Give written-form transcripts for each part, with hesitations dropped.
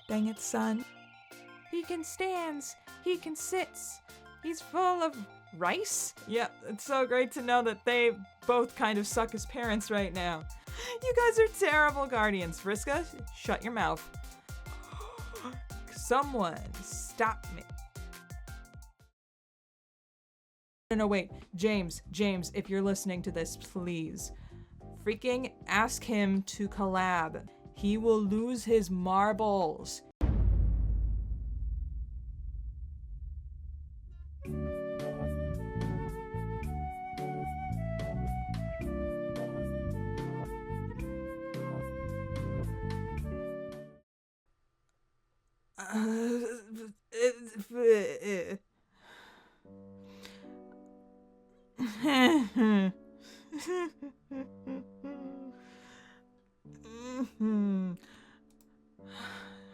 Dang it, son. He can stands. He can sits. He's full of rice? Yeah, it's so great to know that they both kind of suck as parents right now. You guys are terrible guardians. Vriska, shut your mouth. Someone stop me. No, wait. James, if you're listening to this, please. Freaking ask him to collab. He will lose his marbles.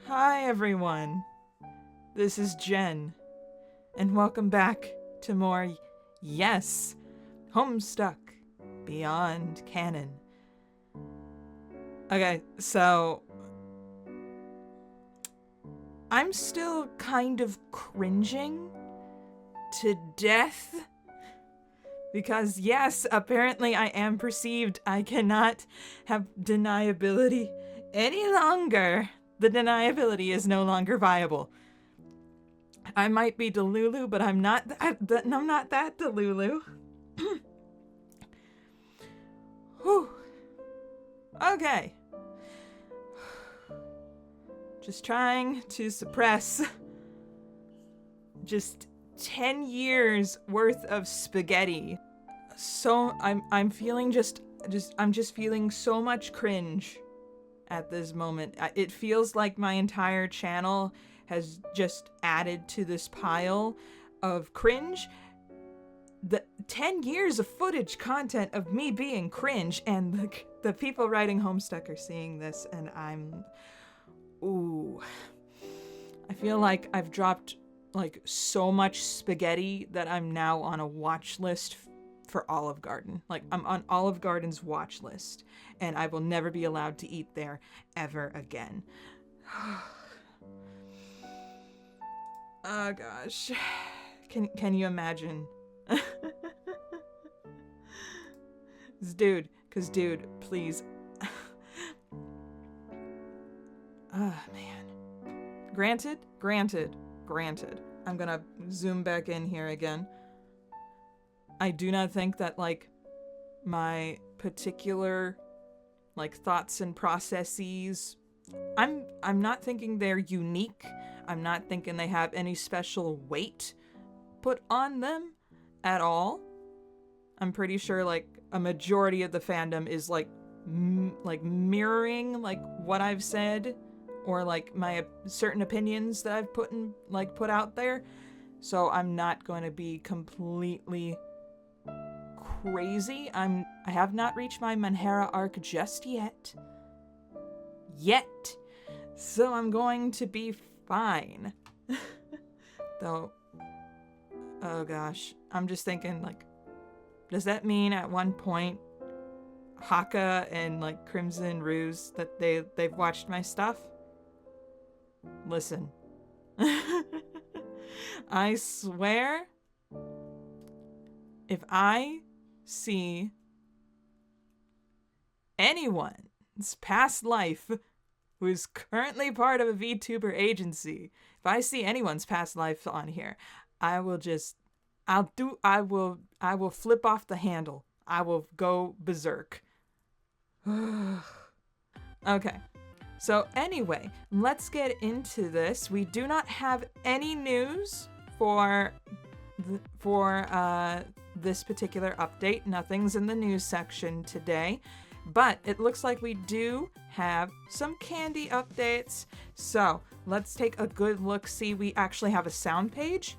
Hi everyone, this is Jen, and welcome back to more, yes, Homestuck Beyond Canon. Okay, so I'm still kind of cringing to death because yes, apparently I am perceived. I cannot have deniability any longer. The deniability is no longer viable. I might be delulu, but I'm not that delulu. Whew. Okay. Just trying to suppress just 10 years worth of spaghetti. So I'm feeling I'm just feeling so much cringe at this moment. It feels like my entire channel has just added to this pile of cringe. The 10 years of footage content of me being cringe, and the people writing Homestuck are seeing this, and ooh. I feel like I've dropped like so much spaghetti that I'm now on a watch list for Olive Garden. Like, I'm on Olive Garden's watch list, and I will never be allowed to eat there ever again. Oh gosh. Can you imagine? Dude, please. Ah, man. Granted. I'm gonna zoom back in here again. I do not think that, like, my particular, like, thoughts and processes, I'm not thinking they're unique. I'm not thinking they have any special weight put on them at all. I'm pretty sure, like, a majority of the fandom is, like, mirroring, like, what I've said, or like my certain opinions that I've put out there. So I'm not going to be completely crazy. I have not reached my Manhera arc just yet. So I'm going to be fine. Though, oh gosh, I'm just thinking, like, does that mean at one point Haka and, like, Crimson Ruse that they've watched my stuff? Listen. I swear, if I see anyone's past life who is currently part of a VTuber agency, if I see anyone's past life on here, I will flip off the handle. I will go berserk. Okay. So anyway, let's get into this. We do not have any news for this particular update. Nothing's in the news section today, but it looks like we do have some candy updates. So let's take a good look. See, we actually have a sound page.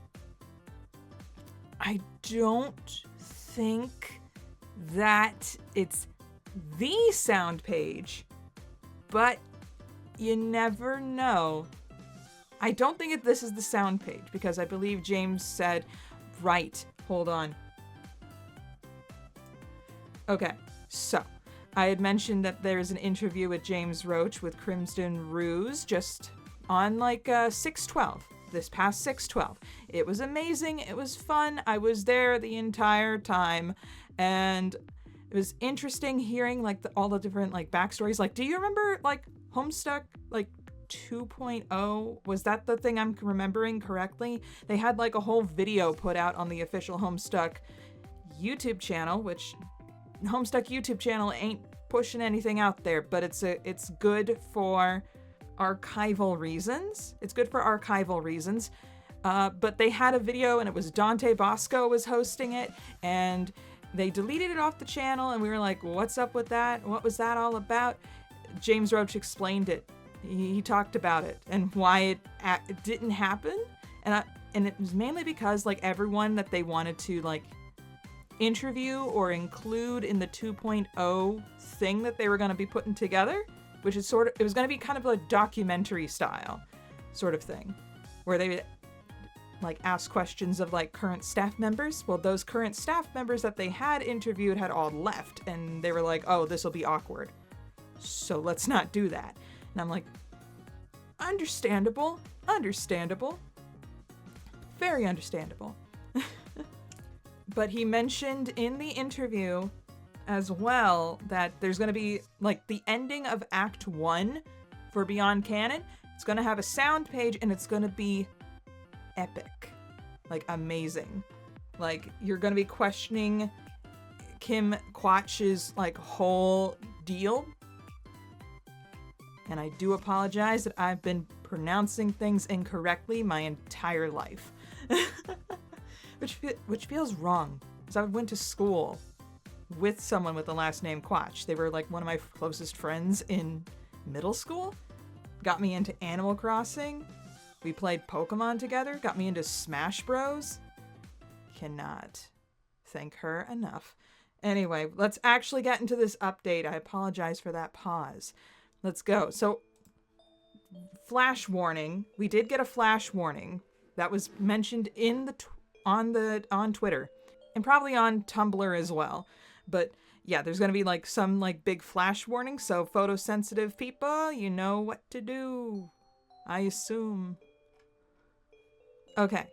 I don't think that it's the sound page, but you never know. I don't think this is the sound page, because I believe James said, right, hold on. Okay, so I had mentioned that there's an interview with James Roach with Crimson Ruse just on like 6/12, this past 6/12. It was amazing. It was fun. I was there the entire time, and it was interesting hearing like all the different like backstories. Like, do you remember like Homestuck like 2.0? Was that the thing I'm remembering correctly? They had like a whole video put out on the official Homestuck YouTube channel, which Homestuck YouTube channel ain't pushing anything out there, but it's good for archival reasons. It's good for archival reasons. But they had a video, and it was Dante Bosco was hosting it, and they deleted it off the channel, and we were like, what's up with that? What was that all about? James Roach explained it. He talked about it and why it didn't happen. And it was mainly because like everyone that they wanted to like interview or include in the 2.0 thing that they were going to be putting together, which is it was going to be kind of a documentary style sort of thing, where they would like ask questions of like current staff members. Well, those current staff members that they had interviewed had all left, and they were like, oh, this will be awkward, so let's not do that. And I'm like, understandable, very understandable. But he mentioned in the interview as well that there's going to be like the ending of Act 1 for Beyond Canon. It's going to have a sound page, and it's going to be epic, like amazing. Like you're going to be questioning Kim Quatch's like whole deal. And I do apologize that I've been pronouncing things incorrectly my entire life. Which feels wrong, because I went to school with someone with the last name Quatch. They were like one of my closest friends in middle school. Got me into Animal Crossing. We played Pokemon together. Got me into Smash Bros. Cannot thank her enough. Anyway, let's actually get into this update. I apologize for that pause. Let's go. So, flash warning. We did get a flash warning that was mentioned in on Twitter, and probably on Tumblr as well. But yeah, there's gonna be like some like big flash warning. So photosensitive people, you know what to do, I assume. Okay,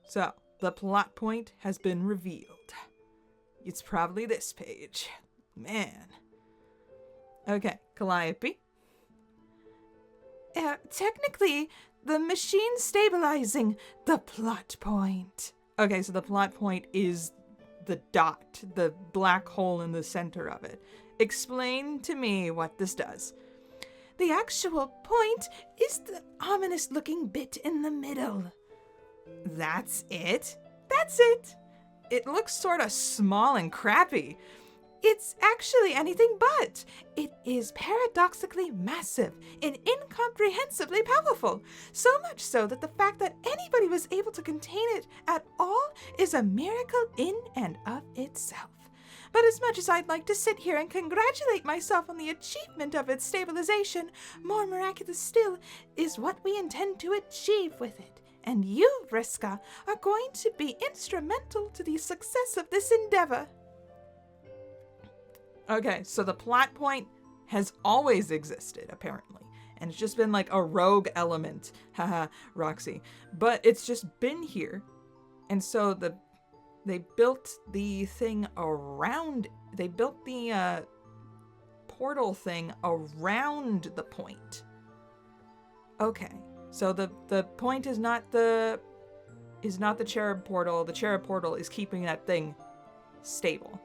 so the plot point has been revealed. It's probably this page. Man. Okay, Calliope. Technically, the machine stabilizing the plot point. Okay, so the plot point is the dot, the black hole in the center of it. Explain to me what this does. The actual point is the ominous-looking bit in the middle. That's it? That's it. It looks sort of small and crappy. It's actually anything but. It is paradoxically massive and incomprehensibly powerful. So much so that the fact that anybody was able to contain it at all is a miracle in and of itself. But as much as I'd like to sit here and congratulate myself on the achievement of its stabilization, more miraculous still is what we intend to achieve with it. And you, Vriska, are going to be instrumental to the success of this endeavor. Okay, so the plot point has always existed, apparently. And it's just been like a rogue element. Haha, Roxy. But it's just been here. And so they built the thing around... They built the portal thing around the point. Okay, so the point is not the cherub portal. The cherub portal is keeping that thing stable.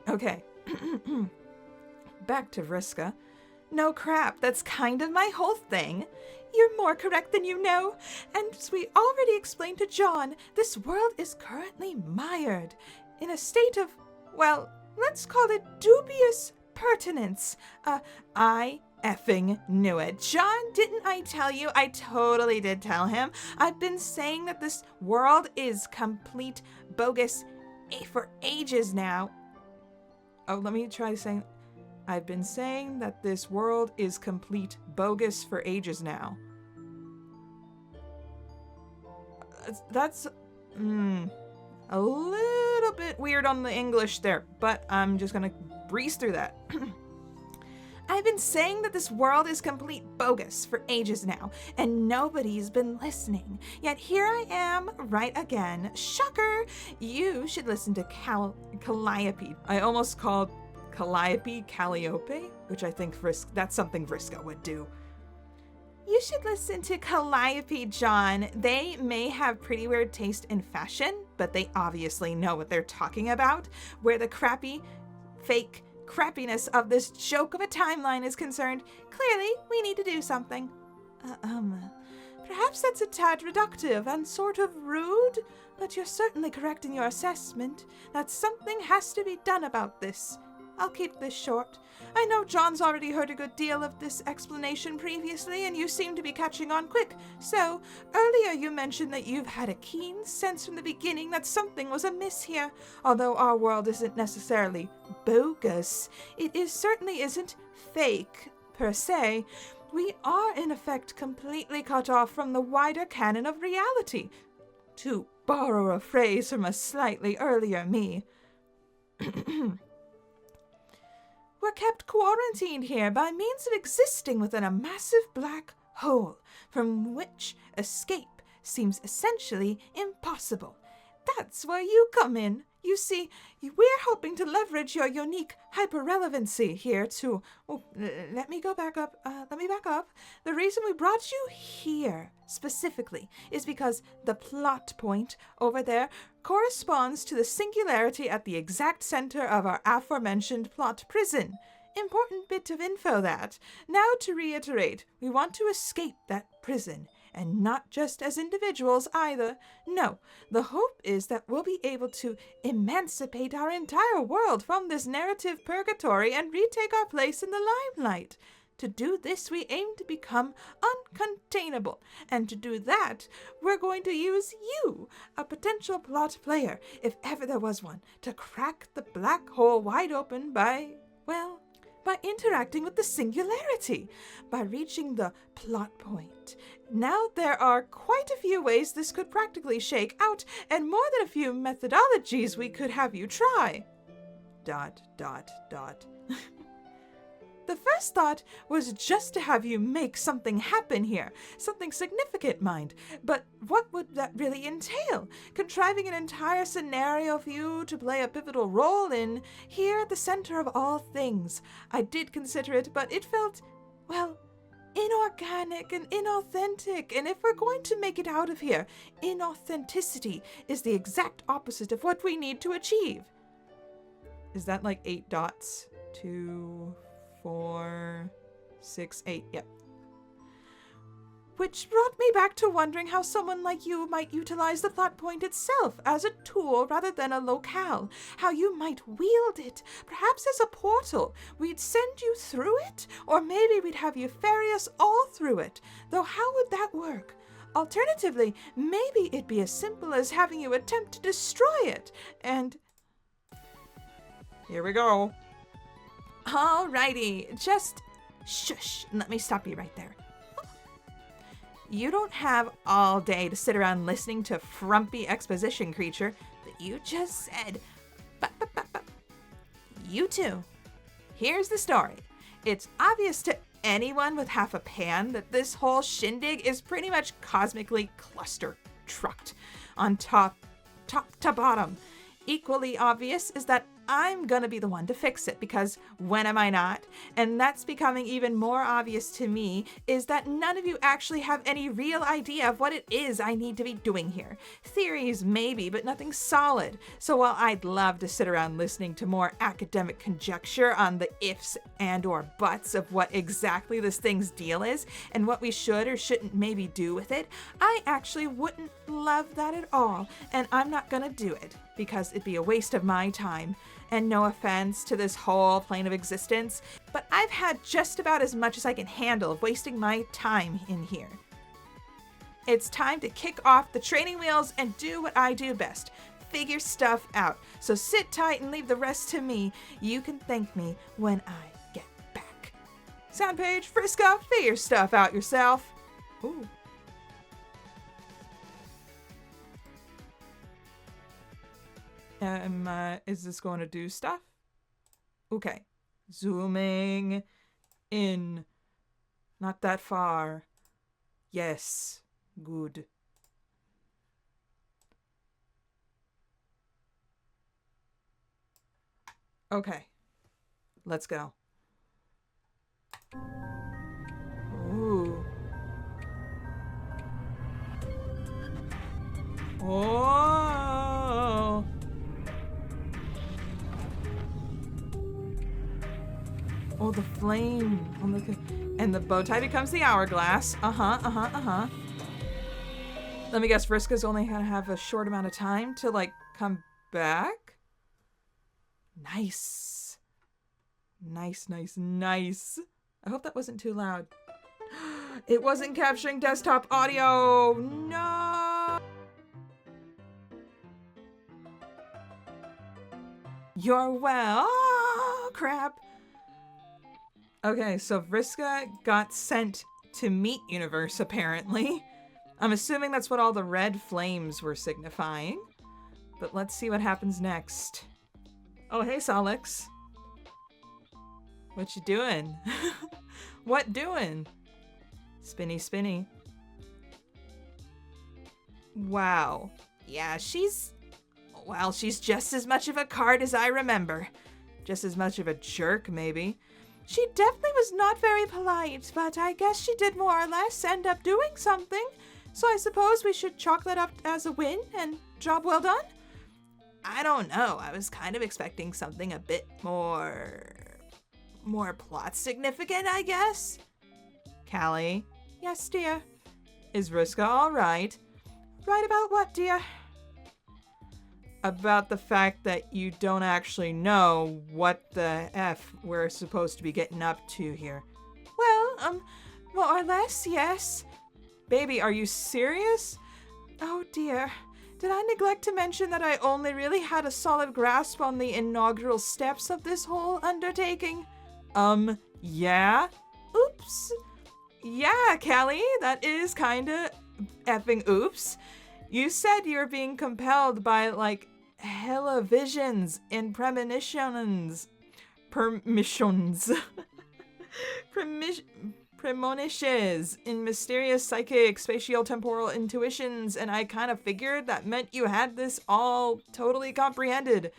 Okay. Back to Vriska. No crap, that's kind of my whole thing. You're more correct than you know. And as we already explained to John, this world is currently mired in a state of, well, let's call it dubious pertinence. I effing knew it. John, didn't I tell you? I totally did tell him. I've been saying that this world is complete bogus for ages now. Oh, let me try saying... I've been saying that this world is complete bogus for ages now. That's... a little bit weird on the English there, but I'm just gonna breeze through that. I've been saying that this world is complete bogus for ages now, and nobody's been listening. Yet here I am, right again. Shocker! You should listen to Calliope. I almost called Calliope Calliope, which I think that's something Vriska would do. You should listen to Calliope, John. They may have pretty weird taste in fashion, but they obviously know what they're talking about. Where the crappy, fake crappiness of this joke of a timeline is concerned, clearly we need to do something. Perhaps that's a tad reductive and sort of rude, but you're certainly correct in your assessment that something has to be done about this. I'll keep this short. I know John's already heard a good deal of this explanation previously, and you seem to be catching on quick. So, earlier you mentioned that you've had a keen sense from the beginning that something was amiss here. Although our world isn't necessarily bogus, certainly isn't fake, per se. We are, in effect, completely cut off from the wider canon of reality. To borrow a phrase from a slightly earlier me. We're kept quarantined here by means of existing within a massive black hole, from which escape seems essentially impossible. That's where you come in. You see, we're hoping to leverage your unique hyperrelevancy here to... let me back up. The reason we brought you here, specifically, is because the plot point over there corresponds to the singularity at the exact center of our aforementioned plot prison. Important bit of info that. Now to reiterate, we want to escape that prison. And not just as individuals either. No, the hope is that we'll be able to emancipate our entire world from this narrative purgatory and retake our place in the limelight. To do this, we aim to become uncontainable. And to do that, we're going to use you, a potential plot player, if ever there was one, to crack the black hole wide open by interacting with the singularity, by reaching the plot point. Now, there are quite a few ways this could practically shake out, and more than a few methodologies we could have you try. ... The first thought was just to have you make something happen here. Something significant, mind. But what would that really entail? Contriving an entire scenario for you to play a pivotal role in, here at the center of all things. I did consider it, but it felt, inorganic and inauthentic. And if we're going to make it out of here, inauthenticity is the exact opposite of what we need to achieve. Is that like 8 dots? 2... 4, 6, 8, yep. Which brought me back to wondering how someone like you might utilize the plot point itself as a tool rather than a locale. How you might wield it, perhaps as a portal. We'd send you through it, or maybe we'd have you ferry us all through it. Though how would that work? Alternatively, maybe it'd be as simple as having you attempt to destroy it, and... Here we go. Alrighty, just shush. Let me stop you right there. You don't have all day to sit around listening to frumpy exposition, creature, but you just said, You too. Here's the story. It's obvious to anyone with half a pan that this whole shindig is pretty much cosmically cluster trucked on top to bottom. Equally obvious is that I'm gonna be the one to fix it, because when am I not? And that's becoming even more obvious to me, is that none of you actually have any real idea of what it is I need to be doing here. Theories maybe, but nothing solid. So while I'd love to sit around listening to more academic conjecture on the ifs and or buts of what exactly this thing's deal is, and what we should or shouldn't maybe do with it, I actually wouldn't love that at all, and I'm not gonna do it, because it'd be a waste of my time. And no offense to this whole plane of existence, but I've had just about as much as I can handle of wasting my time in here. It's time to kick off the training wheels and do what I do best, figure stuff out. So sit tight and leave the rest to me. You can thank me when I get back. Sound page, Friska, figure stuff out yourself. Ooh. Is this going to do stuff? Okay. Zooming. In. Not that far. Yes. Good. Okay. Let's go. Ooh. Oh. Oh, the flame on the and the bow tie becomes the hourglass. Uh-huh. Let me guess, Vriska's only gonna have a short amount of time to like come back. Nice. Nice. I hope that wasn't too loud. It wasn't capturing desktop audio. No. You're well. Oh, crap. Okay, so Vriska got sent to Meat Universe, apparently. I'm assuming that's what all the red flames were signifying. But let's see what happens next. Oh, hey, Solix. What you doing? What doing? Spinny. Wow. Yeah, she's just as much of a card as I remember. Just as much of a jerk, maybe. She definitely was not very polite, but I guess she did more or less end up doing something. So I suppose we should chalk that up as a win and job well done? I don't know. I was kind of expecting something a bit more plot significant, I guess. Callie? Yes, dear. Is Vriska all right? Right about what, dear? About the fact that you don't actually know what the F we're supposed to be getting up to here. Well, more or less, yes. Baby, are you serious? Oh dear. Did I neglect to mention that I only really had a solid grasp on the inaugural steps of this whole undertaking? Yeah? Oops. Yeah, Callie, that is kinda effing oops. You said you were being compelled by, like, hella visions and premonitions. Premonitions in mysterious psychic spatio-temporal intuitions, and I kind of figured that meant you had this all totally comprehended.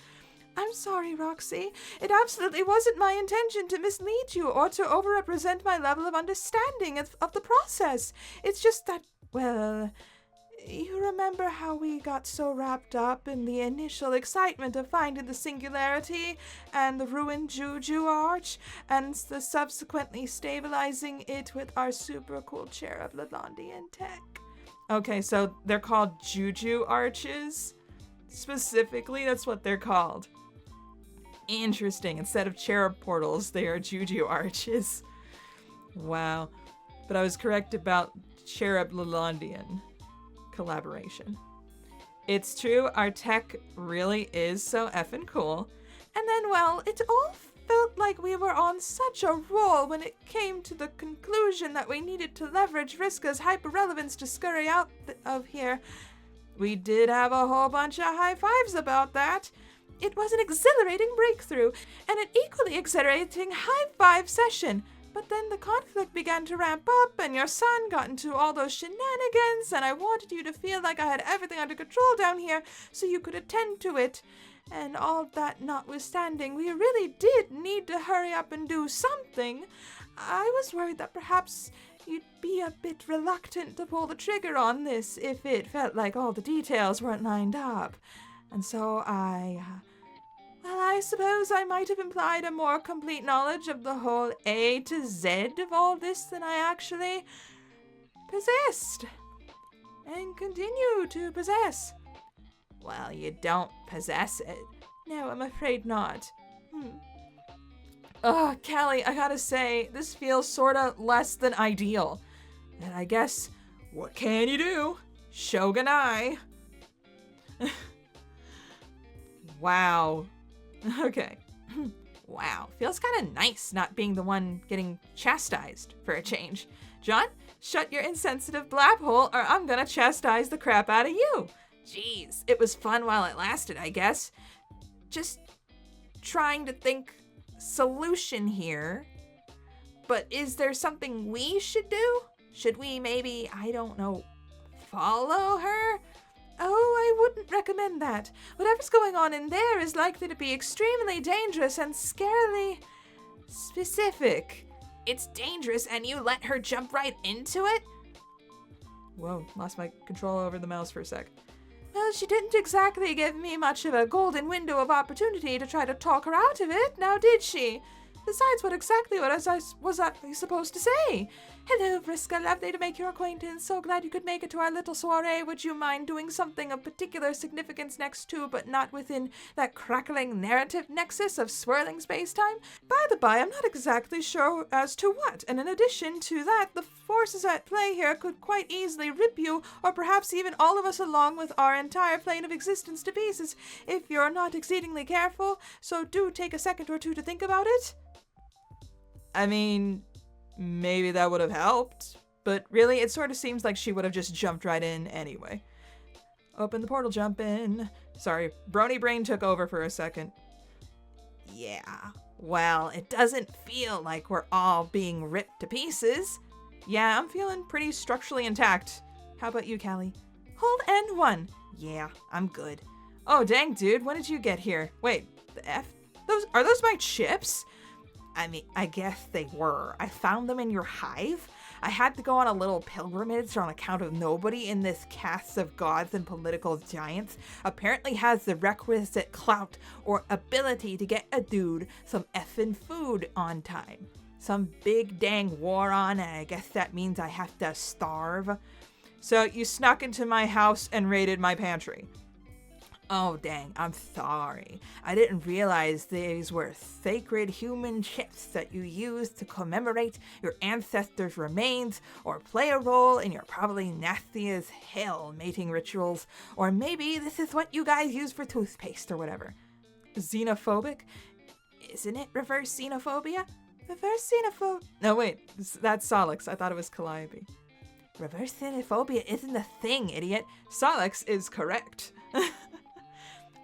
I'm sorry, Roxy. It absolutely wasn't my intention to mislead you or to overrepresent my level of understanding of the process. It's just that, well, you remember how we got so wrapped up in the initial excitement of finding the singularity and the ruined Juju arch, and the subsequently stabilizing it with our super cool cherub Lalondian tech? Okay, so they're called Juju arches? Specifically, that's what they're called. Interesting. Instead of cherub portals, they are Juju arches. Wow. But I was correct about cherub Lalondian collaboration. It's true, our tech really is so effing cool. And then, well, it all felt like we were on such a roll when it came to the conclusion that we needed to leverage Vriska's hyperrelevance to scurry out of here. We did have a whole bunch of high fives about that. It was an exhilarating breakthrough, and an equally exhilarating high five session. But then the conflict began to ramp up, and your son got into all those shenanigans, and I wanted you to feel like I had everything under control down here so you could attend to it. And all that notwithstanding, we really did need to hurry up and do something. I was worried that perhaps you'd be a bit reluctant to pull the trigger on this if it felt like all the details weren't lined up. And so I suppose I might have implied a more complete knowledge of the whole A to Z of all this than I actually possessed. And continue to possess. Well, you don't possess it. No, I'm afraid not. Callie, I gotta say, this feels sorta less than ideal. And I guess, what can you do? Shogunai. Wow. Okay. Wow. Feels kind of nice not being the one getting chastised for a change. John, shut your insensitive blab hole or I'm gonna chastise the crap out of you. Jeez, it was fun while it lasted, I guess. Just trying to think solution here. but is there something we should do? Should we maybe, I don't know, follow her? Oh, I wouldn't recommend that. Whatever's going on in there is likely to be extremely dangerous and scarily specific. It's dangerous and you let her jump right into it? Whoa, lost my control over the mouse for a sec. Well, she didn't exactly give me much of a golden window of opportunity to try to talk her out of it, now did she? Besides, what exactly was I supposed to say? Hello, Vriska, lovely to make your acquaintance. So glad you could make it to our little soiree. Would you mind doing something of particular significance next to, but not within that crackling narrative nexus of swirling space-time? By the by, I'm not exactly sure as to what, and in addition to that, the forces at play here could quite easily rip you, or perhaps even all of us along with our entire plane of existence to pieces, if you're not exceedingly careful, so do take a second or two to think about it. I mean, maybe that would have helped, but really, it sort of seems like she would have just jumped right in anyway. Open the portal, jump in. Sorry, Brony Brain took over for a second. Yeah, well, it doesn't feel like we're all being ripped to pieces. Yeah, I'm feeling pretty structurally intact. How about you, Callie? Hold N1. Yeah, I'm good. Oh, dang, dude, when did you get here? Wait, the F? Are those my chips? I mean, I guess they were. I found them in your hive. I had to go on a little pilgrimage on account of nobody in this cast of gods and political giants apparently has the requisite clout or ability to get a dude some effing food on time. Some big dang war on, and I guess that means I have to starve. So you snuck into my house and raided my pantry. Oh, dang, I'm sorry. I didn't realize these were sacred human chips that you used to commemorate your ancestors' remains or play a role in your probably nasty as hell mating rituals. Or maybe this is what you guys use for toothpaste or whatever. Xenophobic? Isn't it reverse xenophobia? Reverse xenophobia? No, wait, that's Solix. I thought it was Calliope. Reverse xenophobia isn't a thing, idiot. Solix is correct.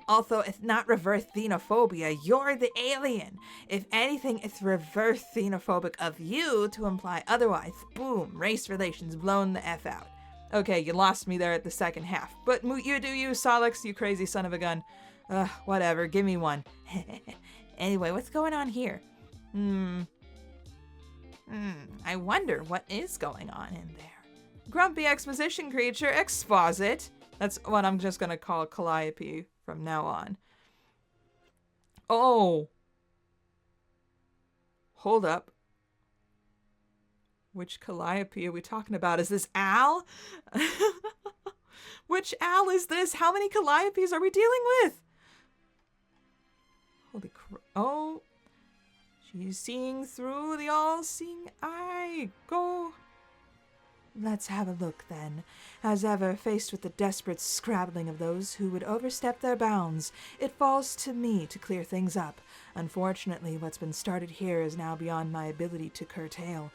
Also, it's not reverse xenophobia. You're the alien. If anything, it's reverse xenophobic of you to imply otherwise. Boom. Race relations blown the F out. Okay, you lost me there at the second half. But you do you, Solix, you crazy son of a gun. Whatever. Give me one. Anyway, what's going on here? I wonder what is going on in there. Grumpy exposition creature, exposit. That's what I'm just going to call Calliope from now on. Oh. Hold up. Which Calliope are we talking about? Is this Al? Which Al is this? How many Calliopes are we dealing with? Holy crap. Oh. She's seeing through the all-seeing eye. Go. Let's have a look, then. As ever, faced with the desperate scrabbling of those who would overstep their bounds, it falls to me to clear things up. Unfortunately, what's been started here is now beyond my ability to curtail.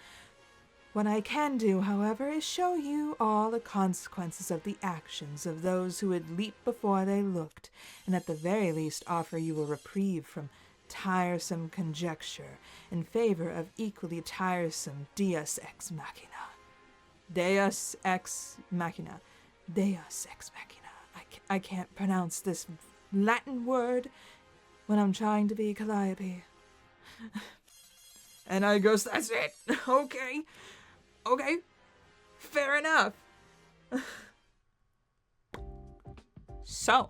What I can do, however, is show you all the consequences of the actions of those who would leap before they looked, and at the very least offer you a reprieve from tiresome conjecture in favor of equally tiresome deus ex machina. Deus ex machina. Deus ex machina. I can't pronounce this Latin word when I'm trying to be Calliope. And I goes, that's it. Okay. Fair enough. So.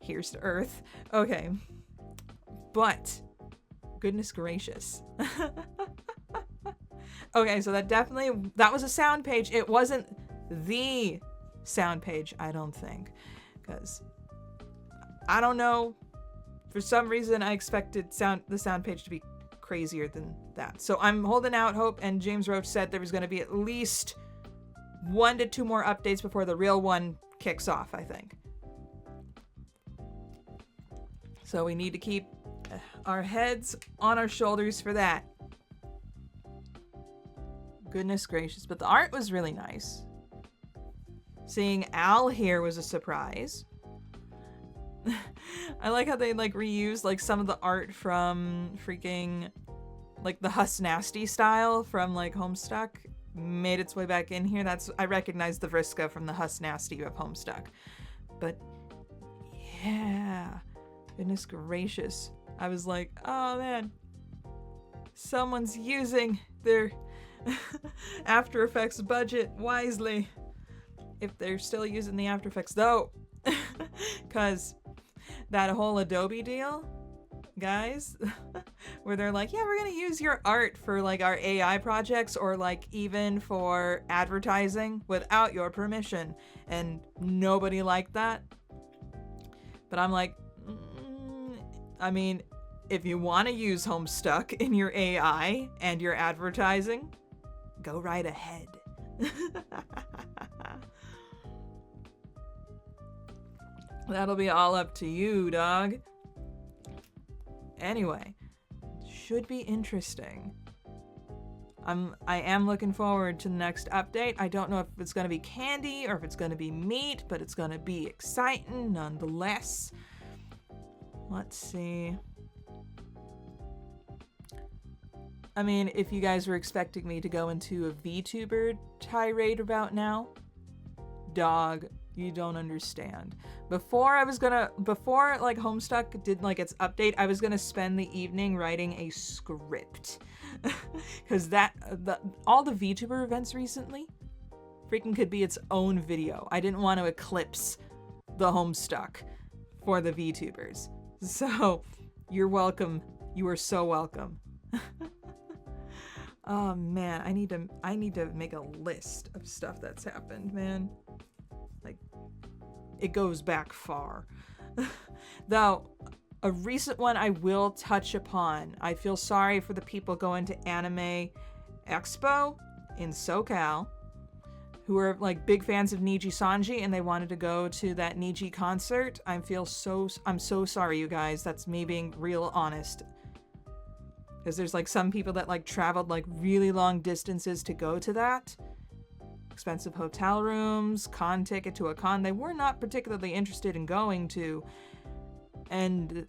Here's the Earth. Okay. But. Goodness gracious. Okay, so that was a sound page. It wasn't the sound page, I don't think. Because, I don't know. For some reason, I expected the sound page to be crazier than that. So I'm holding out hope, and James Roach said there was going to be at least 1 to 2 more updates before the real one kicks off, I think. So we need to keep our heads on our shoulders for that. Goodness gracious, but the art was really nice. Seeing Al here was a surprise. I like how they like reuse like some of the art from freaking like the Huss Nasty style from like Homestuck made its way back in here. I recognize the Vriska from the Huss Nasty of Homestuck. But yeah, goodness gracious. I was like, oh man, someone's using their After Effects budget wisely. If they're still using the After Effects though, because that whole Adobe deal, guys, where they're like, yeah, we're gonna use your art for like our AI projects or like even for advertising without your permission, and nobody liked that. But I'm like, I mean, if you want to use Homestuck in your AI and your advertising, go right ahead. That'll be all up to you, dog. Anyway, should be interesting. I am looking forward to the next update. I don't know if it's going to be candy or if it's going to be meat, but it's going to be exciting nonetheless. Let's see. I mean, if you guys were expecting me to go into a VTuber tirade about now, dog, you don't understand. Before like Homestuck did like its update, I was gonna spend the evening writing a script. Cause all the VTuber events recently freaking could be its own video. I didn't want to eclipse the Homestuck for the VTubers. So you're welcome. You are so welcome. Oh man, I need to make a list of stuff that's happened, man. Like, it goes back far. Though, a recent one I will touch upon. I feel sorry for the people going to Anime Expo in SoCal who are like big fans of Niji Sanji and they wanted to go to that Niji concert. I'm so sorry, you guys. That's me being real honest. Because there's like some people that like traveled like really long distances to go to that. Expensive hotel rooms, con ticket to a con they were not particularly interested in going to. And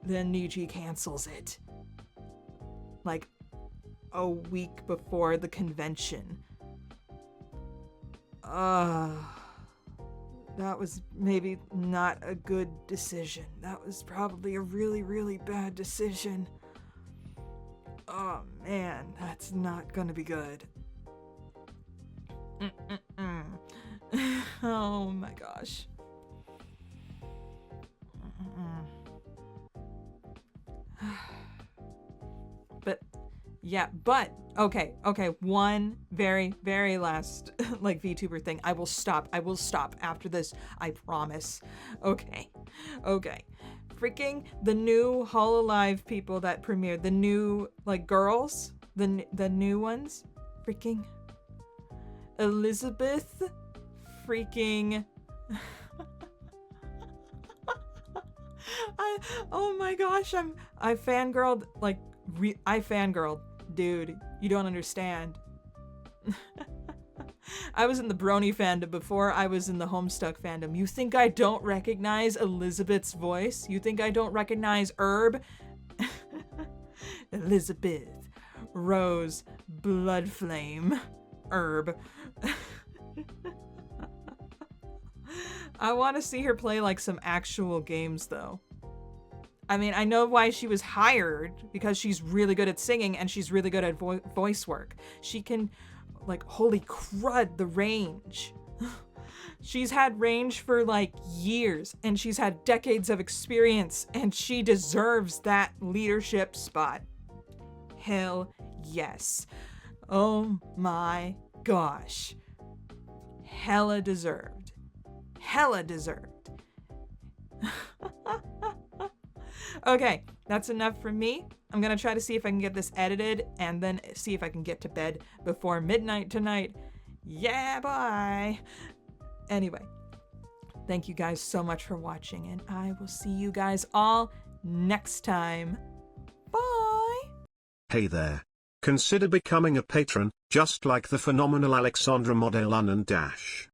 then Niji cancels it. Like a week before the convention. That was maybe not a good decision. That was probably a really, really bad decision. Oh man, that's not gonna be good. Oh my gosh. But okay, one very, very last like VTuber thing. I will stop after this, I promise. Okay. Freaking the new Hololive people that premiered, the new like girls, the new ones, freaking Elizabeth, freaking oh my gosh, I fangirled, like I fangirled, dude, you don't understand. I was in the Brony fandom before I was in the Homestuck fandom. You think I don't recognize Elizabeth's voice? You think I don't recognize Herb? Elizabeth, Rose, Bloodflame, Herb. I want to see her play like some actual games though. I mean, I know why she was hired, because she's really good at singing and she's really good at voice work. She can, like, holy crud, the range. She's had range for like years and she's had decades of experience and she deserves that leadership spot. Hell yes. Oh my gosh. Hella deserved. Okay, that's enough for me. I'm gonna try to see if I can get this edited and then see if I can get to bed before midnight tonight. Yeah, bye. Anyway, thank you guys so much for watching and I will see you guys all next time. Bye. Hey there. Consider becoming a patron, just like the phenomenal Alexandra Modelan and Dash.